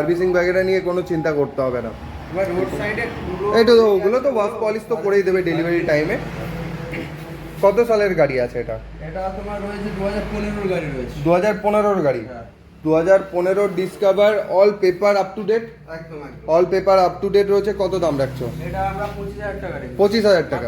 Servicing वगैरह নিয়ে কোনো চিন্তা করতে হবে না। রোড সাইডে এই তো ওগুলো তো ওয়াশ পলিশ তো করেই দেবে ডেলিভারি টাইমে। কত সালের গাড়ি আছে এটা? এটা তোমার রয়েছে 2015 গাড়ি রয়েছে। 2015 গাড়ি। 2015 Discover, all paper up to date. একদম একদম all paper up to date রয়েছে। কত দাম রাখছো? এটা আমরা 25000 টাকা রেখেছি। 25000 টাকা।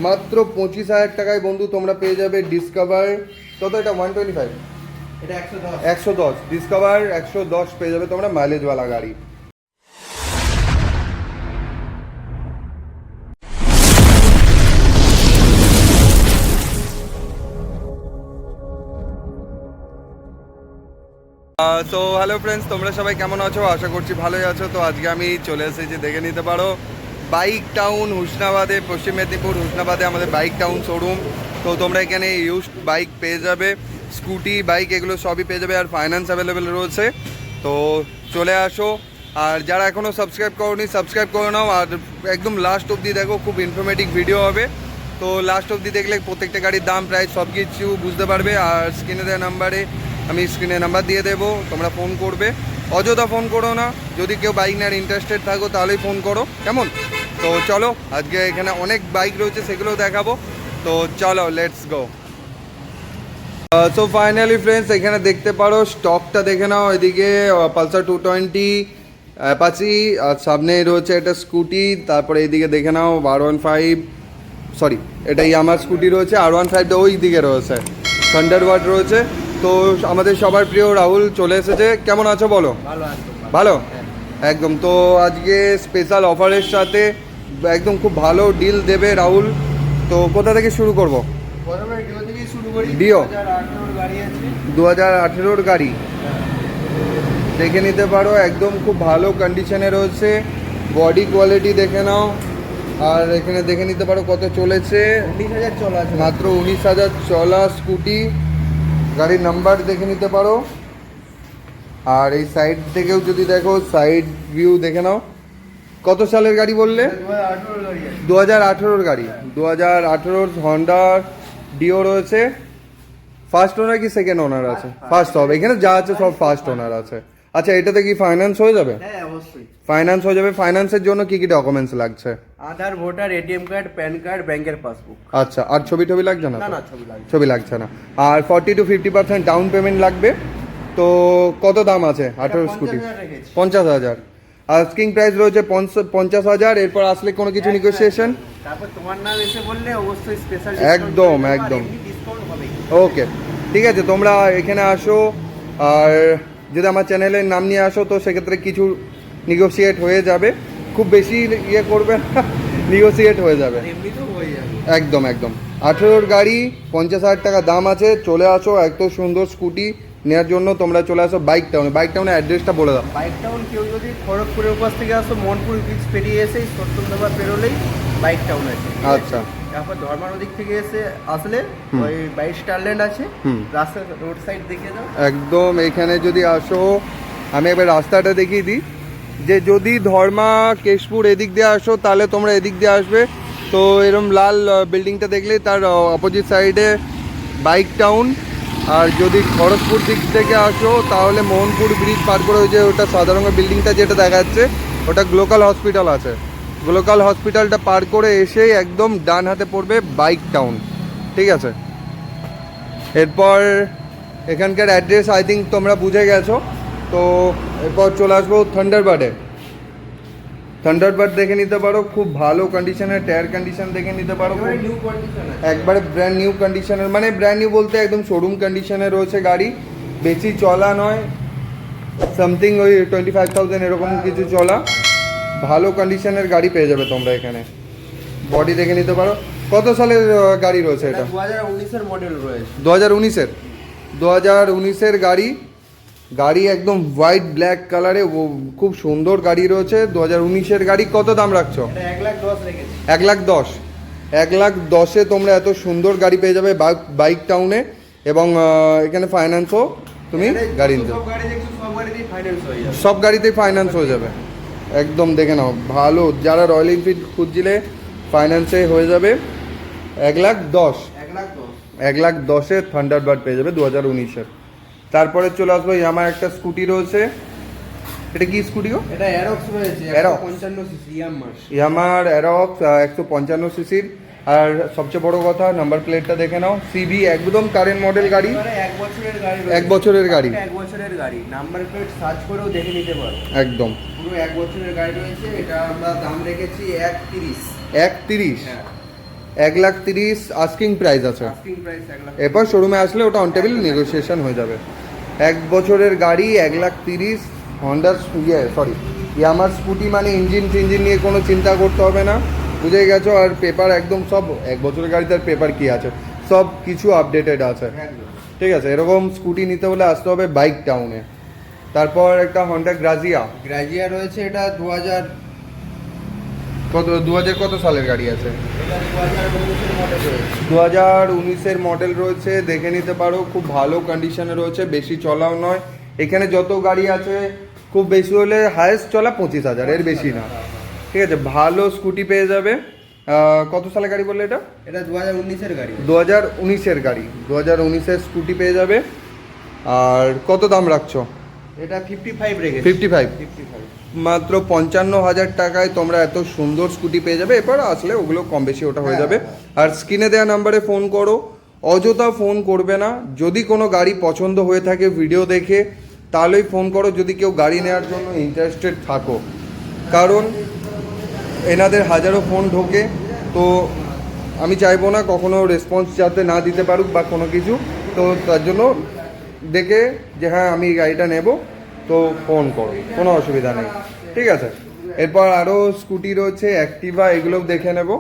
মাত্র 25000 টাকায় বন্ধু তোমরা পেয়ে যাবে ডিসকভার। কত এটা? 125। এটা 110। 110 ডিসকভার 110 পেয়ে যাবে তোমরা, মাইলেজওয়ালা গাড়ি। তো হ্যালো ফ্রেন্ডস, তোমরা সবাই কেমন আছো? আশা করছি ভালোই আছো। তো আজকে আমি চলে এসেছি, দেখে নিতে পারো, বাইক টাউন হুসনাবাদে, পশ্চিম মেদিনীপুর হুসনাবাদে আমাদের বাইক টাউন শোরুম। তো তোমরা এখানে ইউজড বাইক পেয়ে যাবে, স্কুটি বাইক এগুলো সবই পেয়ে যাবে, আর ফাইন্যান্স অ্যাভেলেবেল রয়েছে। তো চলে আসো, আর যারা এখনও সাবস্ক্রাইব করোনি সাবস্ক্রাইব করে নাও, আর একদম লাস্ট অবধি দেখো, খুব ইনফরমেটিভ ভিডিও হবে। তো লাস্ট অবধি দেখলে প্রত্যেকটা গাড়ির দাম প্রাইস সব কিছু বুঝতে পারবে। আর স্ক্রিনে দেওয়া নাম্বারে, আমি স্ক্রিনে নাম্বার দিয়ে দেবো, তোমরা ফোন করবে, অযথা ফোন করো না। যদি কেউ বাইক নেওয়ার ইন্টারেস্টেড থাকো তাহলেই ফোন করো, কেমন? তো চলো, আজকে এখানে অনেক বাইক রয়েছে, সেগুলোও দেখাবো। তো চলো, let's go. So finally friends, এখানে দেখতে পারো স্টকটা দেখে নাও। এদিকে পালসার 220 অ্যাপাচি, আর সামনে রয়েছে একটা স্কুটি। তারপরে এইদিকে দেখে নাও R15, সরি এটাই আমার স্কুটি রয়েছে। R15 ওই দিকে রয়েছে, থান্ডারবার্ড রয়েছে। তো আমাদের সবার প্রিয় রাহুল চলে এসেছে। কেমন আছো বলো? ভালো আছে। ভালো একদম। তো আজকে স্পেশাল অফারের সাথে একদম খুব ভালো ডিল দেবে রাহুল। তো কোথা থেকে শুরু করব? প্রথমে ডিও থেকেই শুরু করি। ডিও 2018 গাড়ি আছে। 2018 গাড়ি দেখে নিতে পারো, একদম খুব ভালো কন্ডিশনে রয়েছে। বডি কোয়ালিটি দেখে নাও, আর এখানে দেখে নিতে পারো কত চলেছে। 19000 চলা আছে। মাত্র 19000 চলা স্কুটি। গাড়ির নাম্বার দেখে নিতে পারো। আর এই সাইড থেকেও যদি দেখো, সাইড ভিউ দেখে নাও। কত সালের গাড়ি বললে? 2018 গাড়ি আছে। 2018 গাড়ি। 2018 হন্ডা ডিও রয়েছে। ফার্স্ট ওনার কি সেকেন্ড ওনার আছে? ফার্স্ট হবে, এখানে যা আছে সব ফার্স্ট ওনার আছে। আচ্ছা, এটাতে কি ফাইন্যান্স হয়ে যাবে? হ্যাঁ অবশ্যই ফাইন্যান্স হয়ে যাবে। ফাইন্যান্সের জন্য কি কি ডকুমেন্টস লাগছে? Aadhaar, voter, ATM card, PAN card, ব্যাংকের পাসবুক। আচ্ছা, আর ছবি টবি লাগছে না? না তো? না, ছবি লাগবে। ছবি লাগছে না। আর 40 to 50% ডাউন পেমেন্ট লাগবে। তো কত দাম আছে 18 স্কুটি? 50,000 রেখেছি। 50,000। আস্কিং প্রাইস রয়েছে 50,000। এরপর আসলে কোনো কিছু নেগোসিয়েশন? তারপর তোমার নাম এসে বললে অবশ্যই স্পেশাল একদম, একদম। ডিসকাউন্ট হবে। ওকে, ঠিক আছে। তোমরা এখানে আসো, আর যদি আমার চ্যানেলের নাম নিয়ে আসো তো সেক্ষেত্রে কিছু নেগোসিয়েট হয়ে যাবে। খুব বেশি ইয়ে করবে না, নেগোসিয়েট হয়ে যাবে। এমনিতেও হয়ে যাবে। একদম একদম। 18 গাড়ি, 50,000 টাকা দাম আছে। চলে আসো, এত সুন্দর স্কুটি নেওয়ার জন্য তোমরা চলে আসো বাইক টাউনে। বাইক টাউনের অ্যাড্রেসটা বলে দাও। বাইক টাউন, কেউ যদি খড়গপুরের পাশ থেকে আসো, মনপুর ব্রিজ পেরিয়ে এসেই সত্যমদাবা পেরোলেই বাইক টাউন আছে। আচ্ছা। তারপর ধর্মার দিক থেকে আসলে ওই বাইক স্টারল্যান্ড আছে, রাস্তা রোড সাইড দেখিয়ে দাও। একদম এখানে যদি আসো, আমি একবার রাস্তাটা দেখিয়ে দিই, যে যদি ধর্মা কেশপুর এদিক দিয়ে আসো তাহলে তোমরা এদিক দিয়ে আসবে। তো এরকম লাল বিল্ডিংটা দেখলে তার অপোজিট সাইডে বাইক টাউন। আর যদি খড়গপুর দিক থেকে আসো তাহলে মোহনপুর ব্রিজ পার করে ওই যে ওটা সাদা রঙের বিল্ডিংটা যেটা দেখা যাচ্ছে, ওটা গ্লোকাল হসপিটাল আছে। গ্লোকাল হসপিটালটা পার করে এসেই একদম ডান হাতে পড়বে বাইক টাউন, ঠিক আছে? এরপর এখানকার অ্যাড্রেস আই থিঙ্ক তোমরা বুঝে গেছো। তো এরপর চলে আসবো থান্ডারবার্ডে। থান্ডারবার্ড দেখে নিতে পারো, খুব ভালো কন্ডিশনের টায়ার কন্ডিশন দেখে নিতে পারো। নিউ কন্ডিশন আছে। একবারে ব্র্যান্ড নিউ কন্ডিশনের, মানে ব্র্যান্ড নিউ বলতে একদম শোরুম কন্ডিশনে রয়েছে গাড়ি। বেশি চলা নয়, সামথিং ওই 25,000 এরকম কিছু চলা। ভালো কন্ডিশনের গাড়ি পেয়ে যাবে তোমরা এখানে। বডি দেখে নিতে পারো। কত সালের গাড়ি রয়েছে এটা? 2019 এর মডেল রয়েছে। 2019-এর গাড়ি। গাড়ি একদম হোয়াইট ব্ল্যাক কালারে, খুব সুন্দর গাড়ি রয়েছে। 2019-এর গাড়ি। কত দাম রাখছো? এটা 1,10,000 রেখেছি। 1,10,000। 1,10,000-এ তোমরা এত সুন্দর গাড়ি পেয়ে যাবে বাইক টাউনে। এবং এখানে ফাইন্যান্সও তুমি গাড়ি নিতে, সব গাড়ি দেখছো, সব গাড়িতেই ফাইন্যান্স হয়ে যাবে। সব গাড়িতেই ফাইন্যান্স হয়ে যাবে। একদম দেখে নাও, ভালো। যারা রয়্যাল এনফিল্ড খুঁজছিলে ফাইন্যান্সে হয়ে যাবে। 1,10,000। 1,10,000। 1,10,000-এ থান্ডারবার্ড পেয়ে যাবে 2019-এর। তারপরে চলে আসবো, আমার একটা স্কুটি রয়েছে এটা কি স্কুটি গো? এটা অ্যারক্স রয়েছে, Aerox? 155 সিসি ইয়ামার। ইয়ামার অ্যারক্স 155 সিসির। আর সবচেয়ে বড় কথা নাম্বার প্লেটটা দেখে নাও, সিবি, একদম কারেন্ট মডেল গাড়ি। এবারে 1 বছরের গাড়ি, 1 বছরের গাড়ি, 1 বছরের গাড়ি, নাম্বার প্লেট সার্চ করেও দেখে নিতে পারো। একদম পুরো 1 বছরের গাড়ি রয়েছে। এটা আমরা দাম রেখেছি 1.30। 1.30, হ্যাঁ, 1,30,000 আস্কিং প্রাইস আছে। Asking price 1 lakh. এরপর শোরুমে আসলে ওটা অন টেবিল নেগোসিয়েশন হয়ে যাবে। 1 বছরের গাড়ি 1,30,000, হন্ডার ইয়ামার স্কুটি, মানে ইঞ্জিন নিয়ে কোনো চিন্তা করতে হবে না, বুঝে গেছো। আর পেপার একদম সব 1 বছরের গাড়িতে আর পেপার কি আছে, সব কিছু আপডেটেড আছে, একদম। ঠিক আছে। এরকম স্কুটি নিতে হলে আসতে হবে বাইক টাউনে। তারপর একটা হন্ডা গ্রাজিয়া, গ্রাজিয়া রয়েছে, এটা 2000, কত 2000 কত সালের গাড়ি আছে? এটা 2019 এর মডেল রয়েছে। 2019-এর মডেল রয়েছে, দেখে নিতে পারো, খুব ভালো কন্ডিশনে রয়েছে, বেশি চলাও নয়। এখানে যত গাড়ি আছে খুব বেশি হলে হায়েস্ট চলা 25,000, এর বেশি না, ঠিক আছে। ভালো স্কুটি পেয়ে যাবে। কত সালের গাড়ি বললে এটা? এটা 2019 এর গাড়ি। 2019-এর গাড়ি, 2019-এর স্কুটি পেয়ে যাবে। আর কত দাম রাখছো? এটা 55 রেখেছি। 55, 55। মাত্র 55,000 টাকায় তোমরা এত সুন্দর স্কুটি পেয়ে যাবে। এরপর আসলে ওগুলো কম বেশি ওটা হয়ে যাবে। আর স্ক্রিনে দেওয়া নাম্বারে ফোন করো, অযথা ফোন করবে না। যদি কোনো গাড়ি পছন্দ হয়ে থাকে ভিডিও দেখে, তাহলেই ফোন করো যদি কেউ গাড়ি নেওয়ার জন্য ইন্টারেস্টেড থাকো, কারণ এনাদের হাজারো ফোন ঢোকে, তো আমি চাইবো না কখনো রেসপন্স যাতে না দিতে পারুক বা কোনো কিছু। তো তার জন্য দেখে যে হ্যাঁ আমি এই গাড়িটা নেব, তো ফোন করো, কোনো অসুবিধা নেই, ঠিক আছে। এরপর আরও স্কুটি রয়েছে, অ্যাক্টিভা, এগুলো দেখে নেব।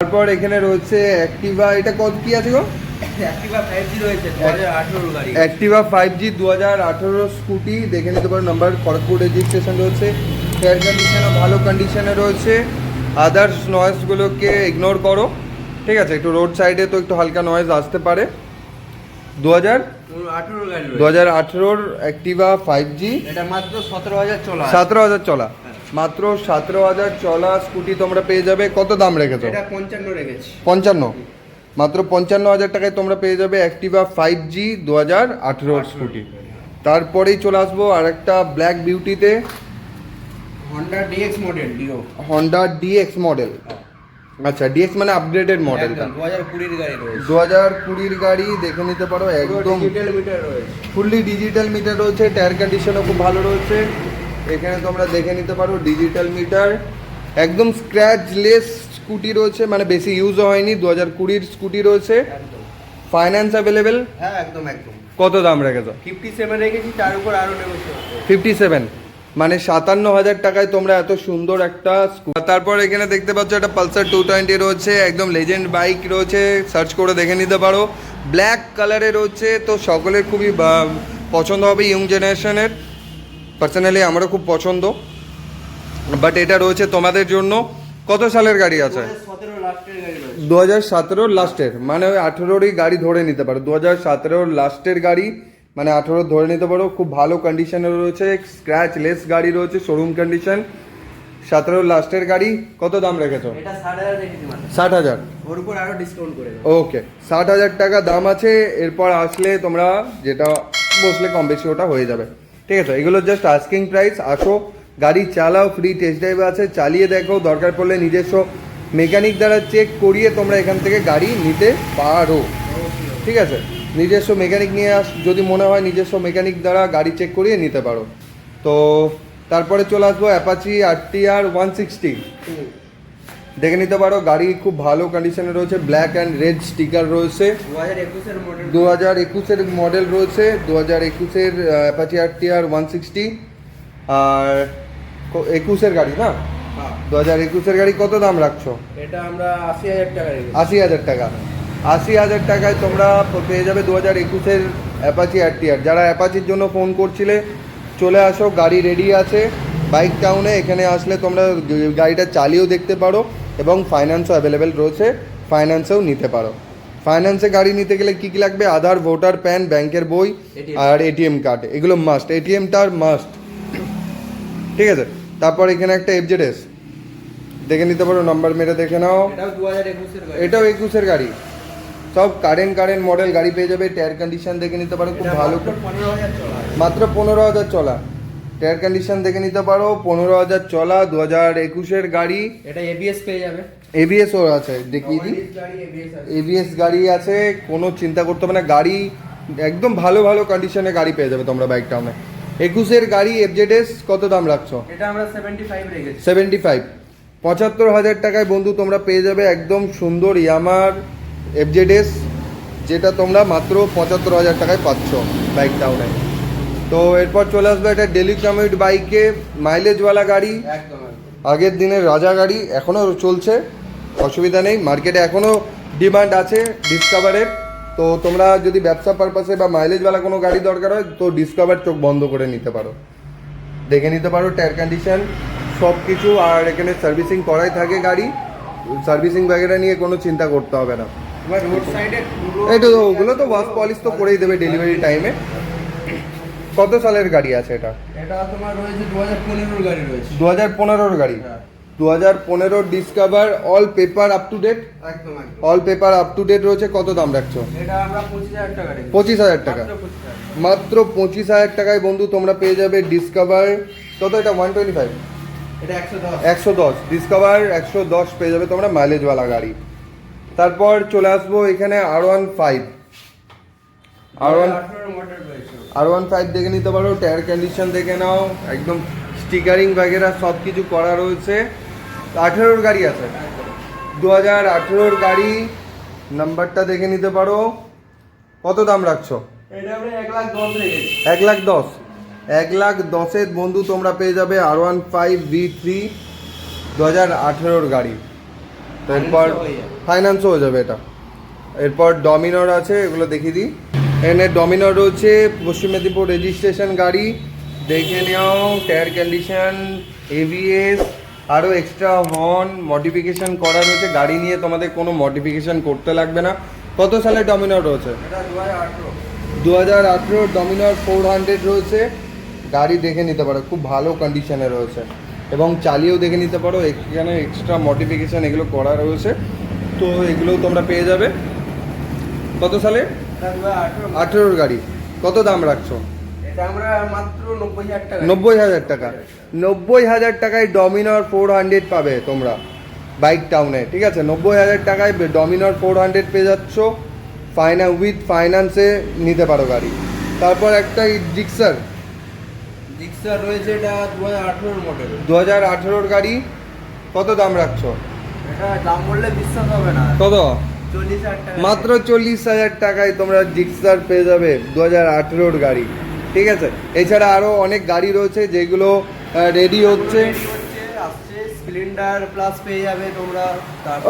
তারপর এখানে রয়েছে অ্যাক্টিভা, এটা কত কি আছে গো? অ্যাক্টিভা 5G রয়েছে, 2018 গাড়ি। অ্যাক্টিভা 5G 2018 স্কুটি, দেখে নিতে পারো, নাম্বার খড়গপুর রেজিস্ট্রেশন রয়েছে, এয়ার কন্ডিশনও ভালো কন্ডিশনে রয়েছে। আদার্স নয়েজগুলোকে ইগনোর করো, ঠিক আছে। একটু রোড সাইডে তো একটু হালকা নয়েজ আসতে পারে। 2018 গাড়ি রয়েছে। 2018-র অ্যাক্টিভা 5G, এটা মাত্র 17,000 চলা। 17,000 চলা, মাত্র 17,000 চলা স্কুটি তোমরা পেয়ে যাবে। কত দাম রেখেছো? এটা 55 রেখেছি। 55, মাত্র 55,000 টাকায় তোমরা পেয়ে যাবে অ্যাক্টিভা 5G 2018 স্কুটি। তারপরেই চলে আসবো আর একটা ব্ল্যাক বিউটিতে, Honda DX model, Dio. Honda DX model. আচ্ছা, ডিএক্স মানে আপগ্রেডেড মডেলটা। 2020 এর গাড়ি রয়েছে। 2020-এর গাড়ি, দেখে নিতে পারো, একদম ডিজিটাল মিটার রয়েছে। ফুললি ডিজিটাল মিটার রয়েছে, টায়ার কন্ডিশনও খুব ভালো রয়েছে। এখানে তোমরা দেখে নিতে পারো ডিজিটাল মিটার, একদম স্ক্র্যাচলেস স্কুটি রয়েছে, মানে বেশি ইউজও হয়নি। 2020-এর স্কুটি রয়েছে, একদম। Finance available. হ্যাঁ, একদম একদম। কত দাম রেখেছো? 57 রেখেছি, তার উপর আরো নেগোশিয়েবল। 57, মানে 57,000 টাকায় তোমরা এত সুন্দর একটা স্কুটি। তারপর এখানে দেখতে পাচ্ছ একটা পালসার 220 রয়েছে, একদম লেজেন্ড বাইক রয়েছে, সার্চ করে দেখে নিতে পারো। ব্ল্যাক কালারে রয়েছে, তো সকলের খুবই পছন্দ হবে, ইয়ং জেনারেশনের। পার্সোনালি আমারও খুব পছন্দ, বাট এটা রয়েছে তোমাদের জন্য। কত সালের গাড়ি আছে? 2017 লাস্টের গাড়ি রয়েছে। 2017 লাস্টের, মানে ওই 18-রই গাড়ি ধরে নিতে পারো। 2017 লাস্টের গাড়ি, মানে 18 ধরে নিতে পারো। খুব ভালো কন্ডিশনে রয়েছে, স্ক্র্যাচলেস গাড়ি রয়েছে, শোরুম কন্ডিশন। 17 লাস্টের গাড়ি, কত দাম রেখেছো? এটা 60,000 রেখেছি মাত্র। 60,000, ওর উপর আরো ডিসকাউন্ট করে দেবো। ওকে। 60,000 টাকা দাম আছে। এরপর আসলে তোমরা যেটা বসলে কম বেশি ওটা হয়ে যাবে, ঠিক আছে। এগুলো জাস্ট আস্কিং প্রাইস। আসো, গাড়ি চালাও, ফ্রি টেস্ট ড্রাইভ আছে, চালিয়ে দেখো, দরকার পড়লে নিজস্ব মেকানিক দ্বারা চেক করিয়ে তোমরা এখান থেকে গাড়ি নিতে পারো, ঠিক আছে। নিজস্ব মেকানিক নিয়ে যদি মনে হয় নিজস্ব মেকানিক দ্বারা গাড়ি চেক করিয়ে নিতে পারো। তো তারপরে চলে আসবো অ্যাপাচি RTR 160, দেখে নিতে পারো। গাড়ি খুব ভালো কন্ডিশনে রয়েছে, ব্ল্যাক অ্যান্ড রেড স্টিকার রয়েছে। 2021 এর মডেল। 2021-এর মডেল রয়েছে, 2021-এর অ্যাপাচি RTR 160। আর 21-এর গাড়ি না, হ্যাঁ। 2021-এর গাড়ি, কত দাম রাখছো? এটা আমরা 80,000 টাকা রেখেছি। 80,000 টাকা। 80,000 টাকায় তোমরা পেয়ে যাবে 2021-এর অ্যাপাচি RTR। যারা অ্যাপাচির জন্য ফোন করছিলে, চলে আসো, গাড়ি রেডি আছে বাইক টাউনে। এখানে আসলে তোমরা গাড়িটা চালিয়েও দেখতে পারো, এবং ফাইন্যান্সও অ্যাভেলেবেল রয়েছে, ফাইন্যান্সেও নিতে পারো। ফাইন্যান্সে গাড়ি নিতে গেলে কী কী লাগবে? আধার, ভোটার, প্যান, ব্যাংকের বই আর এটিএম কার্ড, এগুলো মাস্ট। এটিএমটা মাস্ট, ঠিক আছে। তারপর এখানে একটা FZS দেখে নিতে পারো, নাম্বার মেরে দেখে নাও। এটাও 2021 এর গাড়ি। এটাও 21-এর গাড়ি, সব কারেন্ট মডেল গাড়ি পেয়ে যাবে। টায়ার কন্ডিশন দেখে নিতে পারো, খুব এটা ভালো, মাত্র 15,000 চলা। মাত্র 15,000 চলা। টায়ার কন্ডিশন দেখে নিতে পারো, 15,000 চলা, 2021-এর গাড়ি। এটা এবিএস পেয়ে যাবে। এবিএস ওর আছে, দেখিয়ে দিই। এবিএস গাড়ি আছে, কোনো চিন্তা করতে হবে না। গাড়ি একদম ভালো ভালো কন্ডিশনে গাড়ি পেয়ে যাবে তোমরা বাইক টাউনে। 21-এর গাড়ি FZS কত দাম রাখছো? এটা আমরা 75 রেখেছি। 75, 75,000 টাকায় বন্ধু তোমরা পেয়ে যাবে একদম সুন্দর ইয়ামার FZS, যেটা তোমরা মাত্র 75,000 টাকায় পাচ্ছ বাইক টাউনে। তো এরপর চলে আসবে একটা ডেলি কমিউট বাইকে, মাইলেজওয়ালা গাড়ি, একদম আগের দিনের রাজা গাড়ি, এখনও চলছে, অসুবিধা নেই। মার্কেটে এখনও ডিমান্ড আছে ডিসকভারের। তো তোমরা যদি ব্যবসা পারপাসে বা মাইলেজওয়ালা কোনো গাড়ি দরকার হয় তো ডিসকভার চোখ বন্ধ করে নিতে পারো, দেখে নিতে পারো টায়ার কন্ডিশন সব কিছু। আর এখানে সার্ভিসিং করাই থাকে গাড়ি, সার্ভিসিং ব্যাগেরা নিয়ে কোনো চিন্তা করতে হবে না। এবার রোড সাইডে এই তো ওগুলো তো ওয়াশ পলিশ তো করেই দেবে ডেলিভারি টাইমে। কত সালের গাড়ি আছে এটা? এটা তোমার রয়েছে 2015 গাড়ি রয়েছে। 2015-র গাড়ি, হ্যাঁ। 2015 Discover, all paper up to date. একদম all paper up to date রয়েছে। কত দাম রাখছো? এটা আমরা 25,000 টাকা রেখেছি। 25,000 টাকা, মাত্র 25,000। মাত্র 25,000 টাকায় বন্ধু তোমরা পেয়ে যাবে ডিসকভার। কত এটা? 125, এটা 110। 110 ডিসকভার 110 পেয়ে যাবে তোমরা মাইলেজওয়ালা গাড়ি। তারপর চলে আসবো এখানে R15। R18 মডেল রয়েছে। R15 দেখে নিতে পারো, টায়ার কন্ডিশন দেখে নাও, একদম স্টিকারিং বাগেরা সব কিছু করা রয়েছে। 18-র গাড়ি আছে, 2018-র গাড়ি, নাম্বারটা দেখে নিতে পারো। কত দাম রাখছো? এটা আমরা 1,10,000 রেখেছি। 1,10,000, 1,10,000 বন্ধু তোমরা পেয়ে যাবে R15 V3, 2018-র গাড়ি। তো এরপর ফাইন্যান্সও হয়ে যাবে এটা। এরপর ডমিনর আছে, এগুলো দেখিয়ে দিই। এখানে ডমিনর রয়েছে, পশ্চিম মেদিনীপুর রেজিস্ট্রেশন গাড়ি, দেখে নাও টায়ার কন্ডিশন, ABS, আরও এক্সট্রা হর্ন মডিফিকেশন করা রয়েছে। গাড়ি নিয়ে তোমাদের কোনো মডিফিকেশন করতে লাগবে না। কত সালে ডমিনর রয়েছে? এটা 2018। 2018 ডমিনর 400 রয়েছে। গাড়ি দেখে নিতে পারো, খুব ভালো কন্ডিশনে রয়েছে এবং চালিয়েও দেখে নিতে পারো। এখানে এক্সট্রা মডিফিকেশান এগুলো করা রয়েছে, তো এগুলোও তোমরা পেয়ে যাবে। কত সালে? এটা 2018। 18-র গাড়ি। কত দাম রাখছো? এটা আমরা মাত্র 90,000 টাকা। 90,000 টাকা, 90,000 টাকায় ডমিনর 400 পাবে তোমরা বাইক টাউনে, ঠিক আছে? 90,000 টাকায় ডমিনর 400 পেয়ে যাচ্ছ, উইথ ফাইন্যান্সে নিতে পারো গাড়ি। তারপর একটা জিক্সার রয়েছে, এটা 2018 মডেল। 2018-র গাড়ি। কত দাম রাখছো? এটা দাম বললে বিশ্বাস হবে না। কত? 40,000 টাকা। মাত্র 40,000 টাকায় তোমরা জিক্সার পেয়ে যাবে 2018-র গাড়ি, ঠিক আছে? এছাড়া আরও অনেক গাড়ি রয়েছে যেগুলো রেডি হচ্ছে, আসছে। স্প্লেন্ডার প্লাস পেয়ে যাবে তোমরা।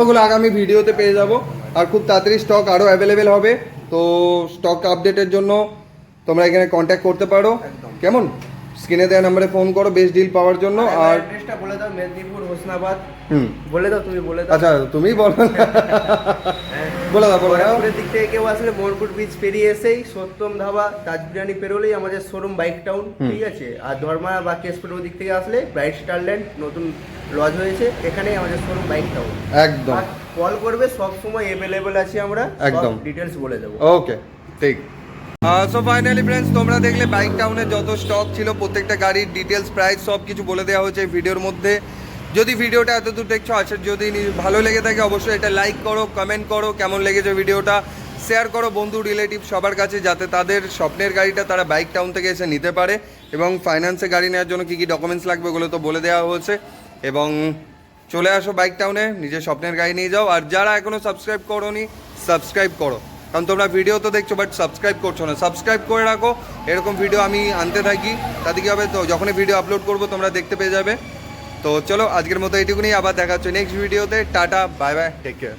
ওগুলো আগামী ভিডিওতে পেয়ে যাবো। আর খুব তাড়াতাড়ি স্টক আরও অ্যাভেলেবেল হবে। তো স্টক আপডেটের জন্য তোমরা এখানে কন্ট্যাক্ট করতে পারো। একদম। কেমন? স্ক্রিনে দেওয়া নাম্বারে ফোন করো বেস্ট ডিল পাওয়ার জন্য। আর অ্যাড্রেসটা বলে দাও, মেদিনীপুর হোসনাবাদ। হুম, বলে দাও, তুমি বলে দাও। আচ্ছা তুমিই বলো না। বলে দাও, বলে দাও। মোড়পুরের দিক থেকে কেউ আসলে মোড়পুর ব্রিজ পেরিয়ে এসেই সত্যম ধাবা, তাজ বিরিয়ানি পেরোলেই আমাদের শোরুম বাইক টাউন, ঠিক আছে? আর ধর্মা বা কেশপুরের দিক থেকে আসলে ব্রাইট স্টারল্যান্ড নতুন লজ হয়েছে, এখানেই আমাদের শোরুম বাইক টাউন। একদম। কল করবে, সব সময় অ্যাভেলেবেল আছি আমরা, একদম ডিটেলস বলে দেবো। ওকে, ঠিক। সো ফাইনালি ফ্রেন্ডস, তোমরা দেখলে বাইক টাউনে যত স্টক ছিল প্রত্যেকটা গাড়ির ডিটেলস, প্রাইস সব কিছু বলে দেওয়া হয়েছে এই ভিডিওর মধ্যে। যদি ভিডিওটা এতদূর দেখছো, আচ্ছা যদি ভালো লেগে থাকে অবশ্যই এটা লাইক করো, কমেন্ট করো কেমন লেগেছে ভিডিওটা, শেয়ার করো বন্ধু রিলেটিভ সবার কাছে, যাতে তাদের স্বপ্নের গাড়িটা তারা বাইক টাউন থেকে এসে নিতে পারে। এবং ফাইন্যান্সে গাড়ি নেওয়ার জন্য কী কী ডকুমেন্টস লাগবে ওগুলো তো বলে দেওয়া হয়েছে। এবং চলে আসো বাইক টাউনে, নিজের স্বপ্নের গাড়ি নিয়ে যাও। আর যারা এখনও সাবস্ক্রাইব করোনি, সাবস্ক্রাইব করো, কারণ তোমরা ভিডিও তো দেখছো বাট সাবস্ক্রাইব করছো না। সাবস্ক্রাইব করে রাখো, এরকম ভিডিও আমি আনতে থাকি, তাতে কী হবে, তো যখনই ভিডিও আপলোড করবো তোমরা দেখতে পেয়ে যাবে। তো চলো আজকের মতো এইটুকুনি, আবার দেখা হচ্ছে নেক্সট ভিডিওতে। Tata, bye bye, take care.